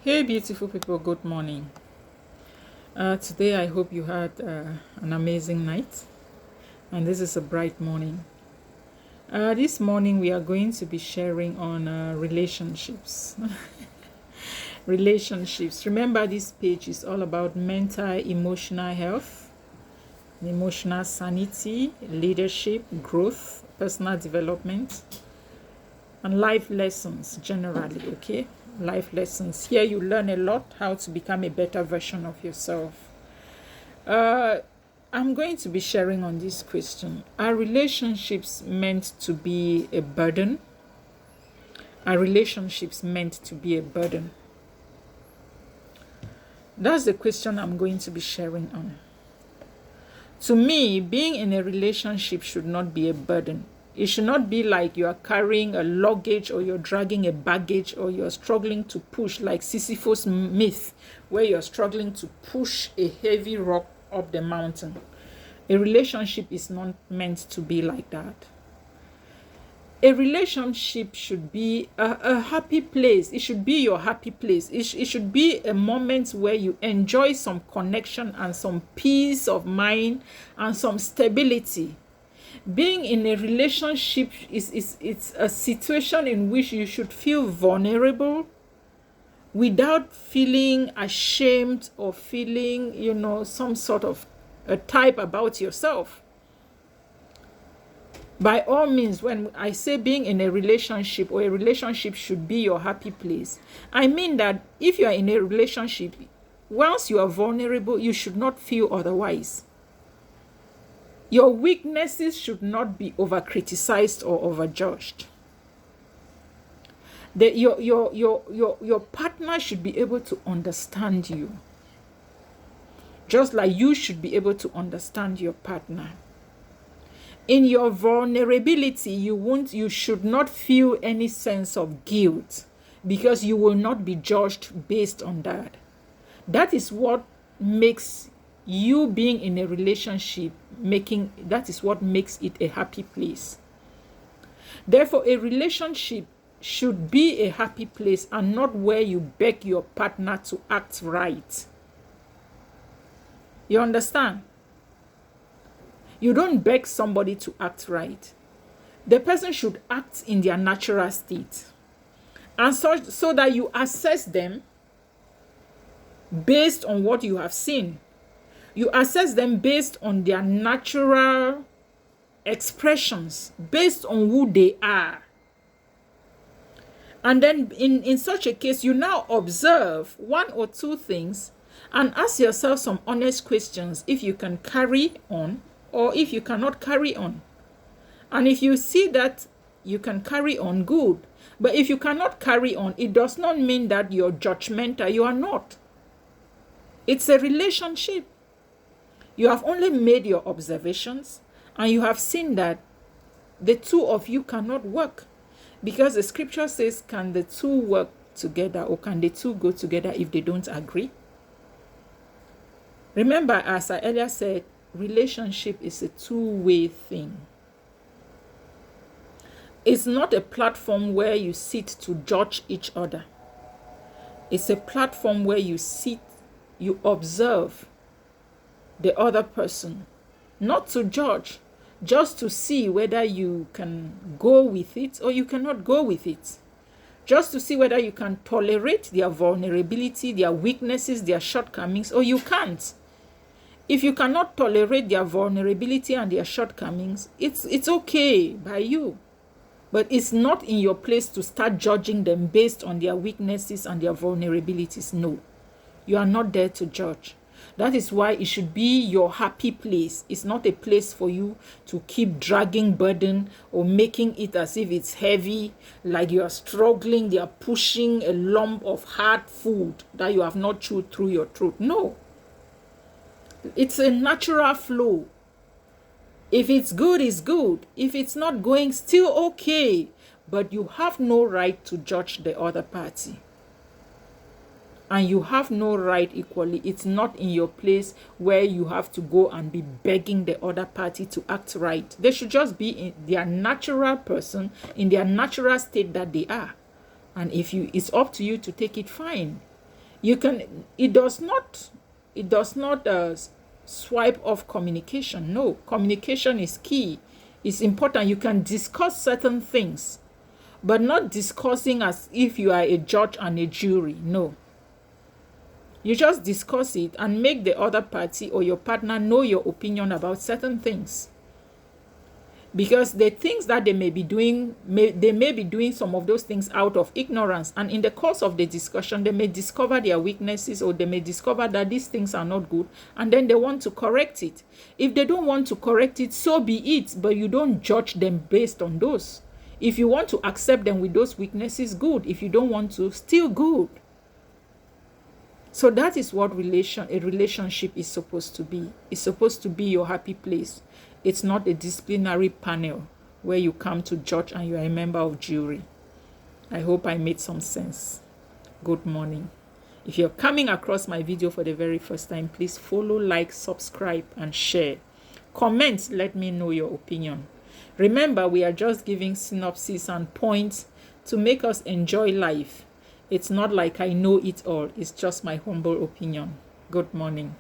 Hey, beautiful people, good morning. Today, I hope you had an amazing night, and this is a bright morning. This morning, we are going to be sharing on relationships. Relationships. Remember, this page is all about mental, emotional health, emotional sanity, leadership, growth, personal development, and life lessons generally, okay? Life lessons. Here you learn a lot how to become a better version of yourself. I'm going to be sharing on this question. Are relationships meant to be a burden? Are relationships meant to be a burden? That's the question I'm going to be sharing on. To me, being in a relationship should not be a burden. It should not be like you are carrying a luggage or you're dragging a baggage or you're struggling to push, like Sisyphus myth, where you're struggling to push a heavy rock up the mountain. A relationship is not meant to be like that. A relationship should be a happy place. It should be your happy place. It should be a moment where you enjoy some connection and some peace of mind and some stability. Being in a relationship it's a situation in which you should feel vulnerable without feeling ashamed or feeling, some sort of a type about yourself. By all means, when I say being in a relationship or a relationship should be your happy place, I mean that if you are in a relationship, once you are vulnerable, you should not feel otherwise. Your weaknesses should not be over criticized or over judged. Your partner should be able to understand you, just like you should be able to understand your partner. In your vulnerability, you should not feel any sense of guilt because you will not be judged based on that. That is what makes you being in a relationship that is what makes it a happy place. Therefore, a relationship should be a happy place and not where you beg your partner to act right. You understand? You don't beg somebody to act right. The person should act in their natural state. And so that you assess them based on what you have seen. You assess them based on their natural expressions, based on who they are. And then in such a case, you now observe one or two things and ask yourself some honest questions if you can carry on or if you cannot carry on. And if you see that you can carry on, good. But if you cannot carry on, it does not mean that you're judgmental. You are not. It's a relationship. You have only made your observations and you have seen that the two of you cannot work. Because the scripture says, can the two work together or can the two go together if they don't agree? Remember, as I earlier said, relationship is a two-way thing. It's not a platform where you sit to judge each other. It's a platform where you sit, you observe the other person, not to judge, just to see whether you can go with it or you cannot go with it. Just to see whether you can tolerate their vulnerability, their weaknesses, their shortcomings, or you can't. If you cannot tolerate their vulnerability and their shortcomings, it's okay by you. But it's not in your place to start judging them based on their weaknesses and their vulnerabilities. No, you are not there to judge. That is why it should be your happy place. It's not a place for you to keep dragging burden or making it as if it's heavy, like you are struggling, they are pushing a lump of hard food that you have not chewed through your throat. No. It's a natural flow. If it's good, it's good. If it's not going, still okay. But you have no right to judge the other party. And you have no right equally. It's not in your place where you have to go and be begging the other party to act right. They should just be in their natural person, in their natural state that they are. And if it's up to you to take it, fine. You can, it does not swipe off communication. No, communication is key. It's important. You can discuss certain things, but not discussing as if you are a judge and a jury. No. You just discuss it and make the other party or your partner know your opinion about certain things. Because the things that they may be doing, they may be doing some of those things out of ignorance. And in the course of the discussion, they may discover their weaknesses, or they may discover that these things are not good, and then they want to correct it. If they don't want to correct it, so be it, but you don't judge them based on those. If you want to accept them with those weaknesses, good. If you don't want to, still good. So that is what a relationship is supposed to be. It's supposed to be your happy place. It's not a disciplinary panel where you come to judge and you are a member of jury. I hope I made some sense. Good morning. If you're coming across my video for the very first time, please follow, like, subscribe, and share. Comment, let me know your opinion. Remember, we are just giving synopsis and points to make us enjoy life. It's not like I know it all. It's just my humble opinion. Good morning.